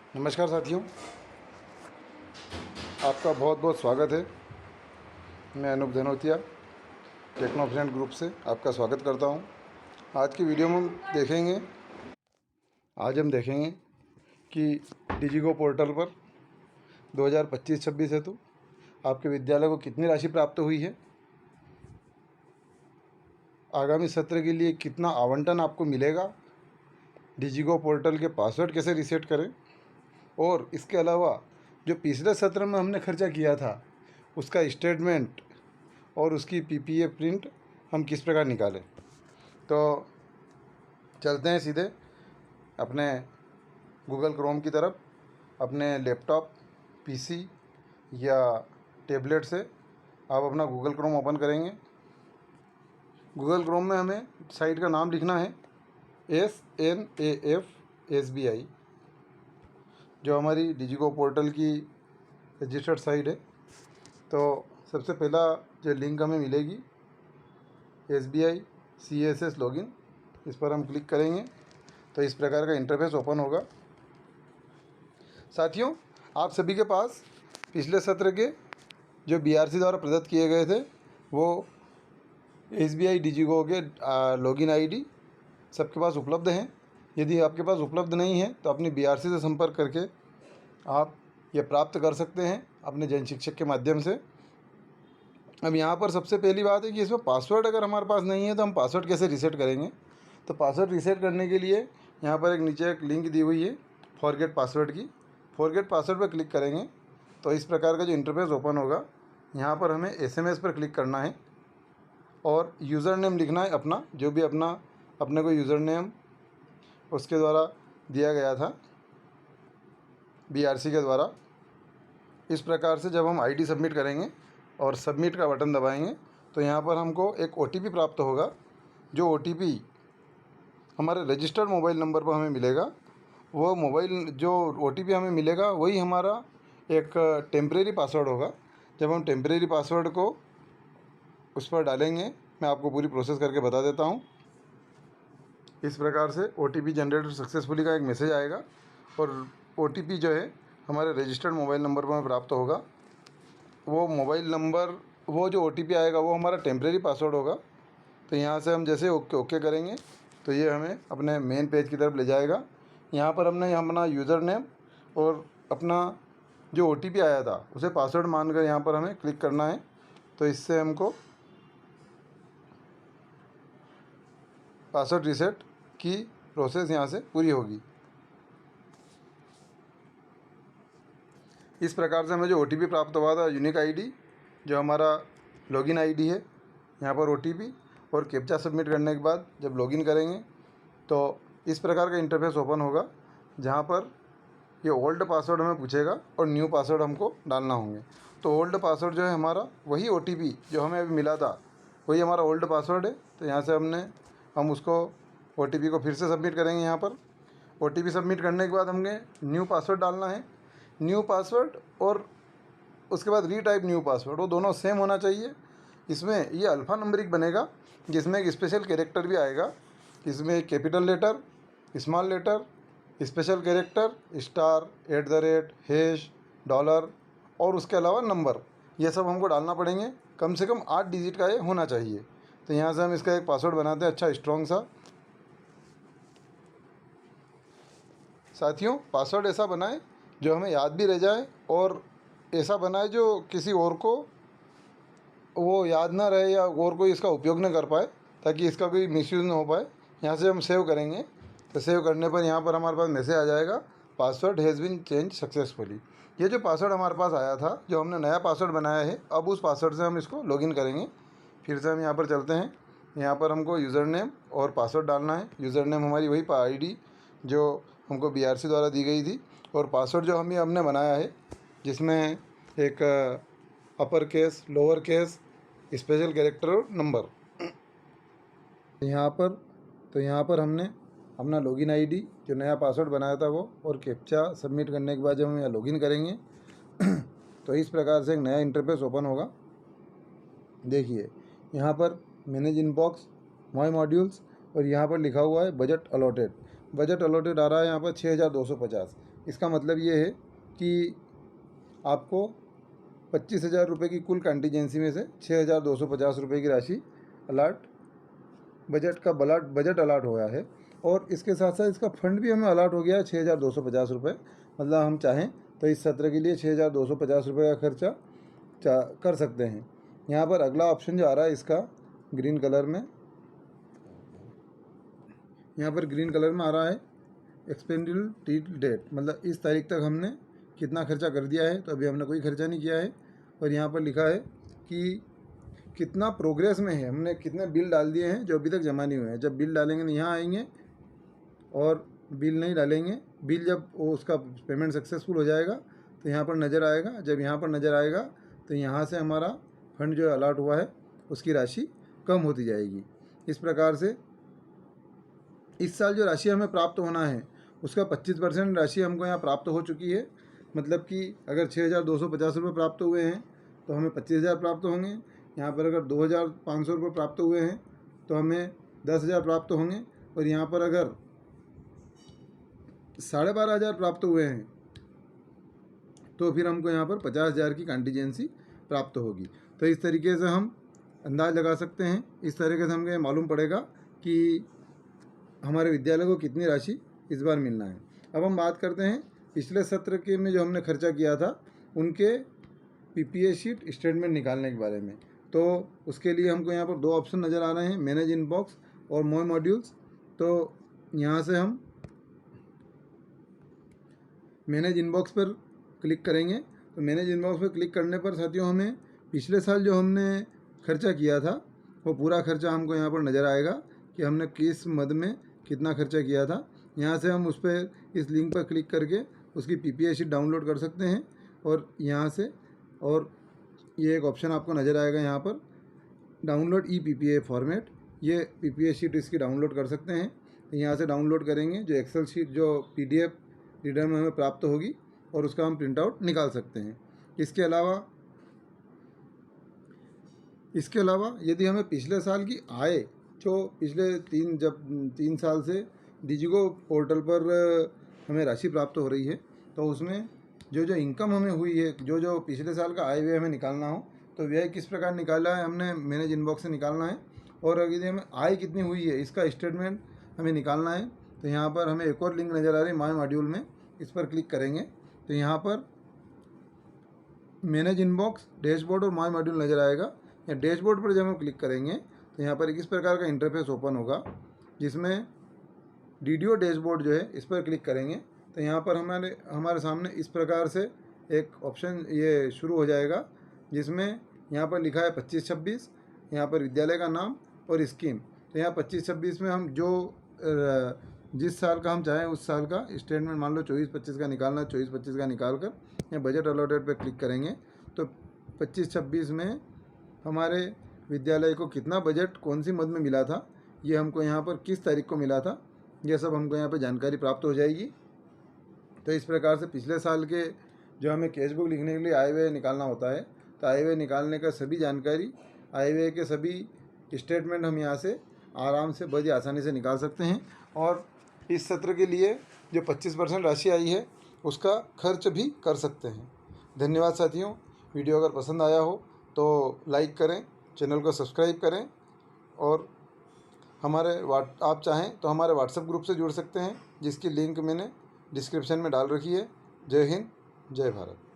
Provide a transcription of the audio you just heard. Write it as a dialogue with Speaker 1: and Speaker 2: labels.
Speaker 1: नमस्कार साथियों, आपका बहुत बहुत स्वागत है। मैं अनूप धनोतिया टेक्नोफ्रेंड ग्रुप से आपका स्वागत करता हूं। आज की वीडियो में हम देखेंगे कि डिजिगो पोर्टल पर 2025-26 हेतु आपके विद्यालय को कितनी राशि प्राप्त हुई है, आगामी सत्र के लिए कितना आवंटन आपको मिलेगा, डिजिगो पोर्टल के पासवर्ड कैसे रीसेट करें और इसके अलावा जो पिछले सत्र में हमने खर्चा किया था उसका स्टेटमेंट और उसकी पीपीए प्रिंट हम किस प्रकार निकालें। तो चलते हैं सीधे अपने गूगल क्रोम की तरफ। अपने लैपटॉप, पीसी या टैबलेट से आप अपना गूगल क्रोम ओपन करेंगे। गूगल क्रोम में हमें साइट का नाम लिखना है SNAF SBI, जो हमारी डिजिगो पोर्टल की रजिस्टर्ड साइट है। तो सबसे पहला जो लिंक हमें मिलेगी SBI CSS लॉगिन, इस पर हम क्लिक करेंगे तो इस प्रकार का इंटरफेस ओपन होगा। साथियों, आप सभी के पास पिछले सत्र के जो BRC द्वारा प्रदत्त किए गए थे वो SBI डिजिगो के लॉगिन ID सबके पास उपलब्ध हैं। यदि आपके पास उपलब्ध नहीं है तो अपनी BRC से संपर्क करके आप ये प्राप्त कर सकते हैं अपने जन शिक्षक के माध्यम से। अब यहाँ पर सबसे पहली बात है कि इसमें पासवर्ड अगर हमारे पास नहीं है तो हम पासवर्ड कैसे रीसेट करेंगे। तो पासवर्ड रीसेट करने के लिए यहाँ पर एक नीचे एक लिंक दी हुई है फॉरगेट पासवर्ड की। फॉरगेट पासवर्ड पर क्लिक करेंगे तो इस प्रकार का जो इंटरफेस ओपन होगा। यहाँ पर हमें SMS पर क्लिक करना है और यूज़र नेम लिखना है अपना, जो भी अपने को यूज़र नेम उसके द्वारा दिया गया था BRC के द्वारा। इस प्रकार से जब हम ID सबमिट करेंगे और सबमिट का बटन दबाएंगे तो यहाँ पर हमको एक OTP प्राप्त होगा। जो OTP हमारे रजिस्टर्ड मोबाइल नंबर पर हमें मिलेगा, वो जो OTP हमें मिलेगा वही हमारा एक टेम्परेरी पासवर्ड होगा। जब हम टेम्परेरी पासवर्ड को उस पर डालेंगे, मैं आपको पूरी प्रोसेस करके बता देता हूँ। इस प्रकार से OTP जनरेटर सक्सेसफुली का एक मैसेज आएगा और OTP जो है हमारे रजिस्टर्ड मोबाइल नंबर पर प्राप्त होगा। वो मोबाइल नंबर, वो जो OTP आएगा वो हमारा टेम्परेरी पासवर्ड होगा। तो यहाँ से हम जैसे ओके करेंगे तो ये हमें अपने मेन पेज की तरफ ले जाएगा। यहाँ पर हमने अपना यूज़र नेम और अपना जो OTP आया था उसे पासवर्ड मानकर यहाँ पर हमें क्लिक करना है। तो इससे हमको पासवर्ड रीसेट की प्रोसेस यहाँ से पूरी होगी। इस प्रकार से हमें जो OTP प्राप्त हुआ था, यूनिक ID जो हमारा लॉगिन ID है, यहाँ पर OTP और कैप्चा सबमिट करने के बाद जब लॉगिन करेंगे तो इस प्रकार का इंटरफेस ओपन होगा, जहाँ पर ये ओल्ड पासवर्ड हमें पूछेगा और न्यू पासवर्ड हमको डालना होंगे। तो ओल्ड पासवर्ड जो है हमारा वही OTP जो हमें अभी मिला था वही हमारा ओल्ड पासवर्ड है। तो यहाँ से हम उसको OTP को फिर से सबमिट करेंगे। यहाँ पर OTP सबमिट करने के बाद हमें न्यू पासवर्ड डालना है। न्यू पासवर्ड और उसके बाद रीटाइप न्यू पासवर्ड, वो दोनों सेम होना चाहिए। इसमें ये अल्फ़ा नंबरिक बनेगा, जिसमें एक स्पेशल कैरेक्टर भी आएगा। इसमें capital letter, small letter, special character, star, @ $, और उसके अलावा नंबर, ये सब हमको डालना पड़ेंगे। कम से कम 8 डिजिट का ये होना चाहिए। तो यहाँ से हम इसका एक पासवर्ड बनाते हैं, अच्छा स्ट्रॉन्ग सा। साथियों, पासवर्ड ऐसा बनाएं जो हमें याद भी रह जाए और ऐसा बनाए जो किसी और को वो याद ना रहे या और कोई इसका उपयोग न कर पाए, ताकि इसका कोई मिसयूज़ ना हो पाए। यहाँ से हम सेव करेंगे तो सेव करने पर यहाँ पर हमारे पास मैसेज आ जाएगा, password has been change successfully. ये जो पासवर्ड हमारे पास आया था, जो हमने नया पासवर्ड बनाया है, अब उस पासवर्ड से हम इसको लॉगिन करेंगे। फिर से हम यहाँ पर चलते हैं। यहाँ पर हमको यूज़र नेम और पासवर्ड डालना है। यूज़र नेम हमारी वही ID जो हमको BRC द्वारा दी गई थी, और पासवर्ड जो हमने बनाया है जिसमें एक upper case, lower case, special character और नंबर। यहाँ पर हमने अपना लॉगिन ID जो नया पासवर्ड बनाया था वो और कैप्चा सबमिट करने के बाद जब हम यहाँ लॉगिन करेंगे तो इस प्रकार से एक नया इंटरफेस ओपन होगा। देखिए, यहाँ पर मैनेज इनबॉक्स, माई मॉड्यूल्स, और यहाँ पर लिखा हुआ है बजट अलॉटेड। बजट अलॉटेड आ रहा है यहाँ पर 6,250। इसका मतलब ये है कि आपको 25,000 रुपये की कुल कंटीजेंसी में से 6,250 रुपये की राशि बजट अलाट हुआ है। और इसके साथ साथ इसका फंड भी हमें अलाट हो गया है 6,250 रुपये। मतलब हम चाहें तो इस सत्र के लिए 6,250 रुपये का खर्चा कर सकते हैं। यहाँ पर अगला ऑप्शन जो आ रहा है इसका ग्रीन कलर में, यहाँ पर ग्रीन कलर में आ रहा है एक्सपेंडिबल टिल डेट, मतलब इस तारीख तक हमने कितना खर्चा कर दिया है। तो अभी हमने कोई खर्चा नहीं किया है। और यहाँ पर लिखा है कि कितना प्रोग्रेस में है, हमने कितने बिल डाल दिए हैं जो अभी तक जमा नहीं हुए हैं। जब बिल डालेंगे तो यहाँ आएंगे, और बिल नहीं डालेंगे, बिल जब वो उसका पेमेंट सक्सेसफुल हो जाएगा तो यहाँ पर नज़र आएगा। जब यहाँ पर नज़र आएगा तो यहाँ से हमारा फंड जो अलाट हुआ है उसकी राशि कम होती जाएगी। इस प्रकार से इस साल जो राशि हमें प्राप्त होना है उसका 25% राशि हमको यहाँ प्राप्त हो चुकी है। मतलब कि अगर 6,250 रुपये प्राप्त हुए हैं तो हमें 25,000 प्राप्त होंगे। यहाँ पर अगर 2,500 रुपये प्राप्त हुए हैं तो हमें 10,000 प्राप्त होंगे। और यहाँ पर अगर 12,500 प्राप्त हुए हैं तो फिर हमको यहाँ पर 50,000 की कंटीजेंसी प्राप्त होगी। तो इस तरीके से हम अंदाज़ लगा सकते हैं। इस तरीके से हमको ये मालूम पड़ेगा कि हमारे विद्यालय को कितनी राशि इस बार मिलना है। अब हम बात करते हैं पिछले सत्र के में जो हमने खर्चा किया था उनके पीपीए शीट स्टेटमेंट निकालने के बारे में। तो उसके लिए हमको यहाँ पर दो ऑप्शन नज़र आ रहे हैं, मैनेज इनबॉक्स और मोर मॉड्यूल्स। तो यहाँ से हम मैनेज इनबॉक्स पर क्लिक करेंगे। तो मैनेज इनबॉक्स पर क्लिक करने पर साथियों हमें पिछले साल जो हमने खर्चा किया था वो पूरा खर्चा हमको यहाँ पर नज़र आएगा कि हमने किस मद में कितना खर्चा किया था। यहाँ से हम उस पर इस लिंक पर क्लिक करके उसकी पीपीए शीट डाउनलोड कर सकते हैं। और यहाँ से और ये एक ऑप्शन आपको नज़र आएगा यहाँ पर डाउनलोड ई पीपीए फॉर्मेट, ये पीपीए शीट इसकी डाउनलोड कर सकते हैं। यहाँ से डाउनलोड करेंगे जो एक्सेल शीट जो पीडीएफ रीडर में हमें प्राप्त होगी और उसका हम प्रिंट आउट निकाल सकते हैं। इसके अलावा यदि हमें पिछले साल की आय जो पिछले 3 साल से डिजिगो पोर्टल पर हमें राशि प्राप्त हो रही है तो उसमें जो इनकम हमें हुई है, जो पिछले साल का आय व्यय हमें निकालना हो तो व्यय किस प्रकार निकाला है हमने मैनेज इनबॉक्स से निकालना है। और यदि हमें आय कितनी हुई है इसका स्टेटमेंट हमें निकालना है। तो यहाँ पर हमें एक और लिंक नज़र आ रही है माय मॉड्यूल में, इस पर क्लिक करेंगे तो यहाँ पर मैनेज इनबॉक्स, डैशबोर्ड और माय मॉड्यूल नज़र आएगा। या डैशबोर्ड पर जब हम क्लिक करेंगे तो यहाँ पर इस प्रकार का इंटरफेस ओपन होगा जिसमें डीडीओ डैशबोर्ड जो है इस पर क्लिक करेंगे तो यहाँ पर हमारे सामने इस प्रकार से एक ऑप्शन ये शुरू हो जाएगा जिसमें यहाँ पर लिखा है 25-26, यहाँ पर विद्यालय का नाम और स्कीम। तो यहाँ 25-26 में हम जो जिस साल का हम चाहें उस साल का स्टेटमेंट मान लो 24-25 का निकालना, 24-25 का निकाल कर या बजट अलॉटेड पर क्लिक करेंगे तो 25-26 में हमारे विद्यालय को कितना बजट कौन सी मद में मिला था, ये हमको यहाँ पर किस तारीख को मिला था, यह सब हमको यहाँ पर जानकारी प्राप्त हो जाएगी। तो इस प्रकार से पिछले साल के जो हमें कैश बुक लिखने के लिए आय व्यय निकालना होता है तो आय व्यय निकालने का सभी जानकारी, आय व्यय के सभी स्टेटमेंट हम यहाँ से आराम से बड़ी आसानी से निकाल सकते हैं। और इस सत्र के लिए जो 25% राशि आई है उसका खर्च भी कर सकते हैं। धन्यवाद साथियों, वीडियो अगर पसंद आया हो तो लाइक करें, चैनल को सब्सक्राइब करें और आप चाहें तो हमारे व्हाट्सएप ग्रुप से जुड़ सकते हैं जिसकी लिंक मैंने डिस्क्रिप्शन में डाल रखी है। जय हिंद, जय भारत।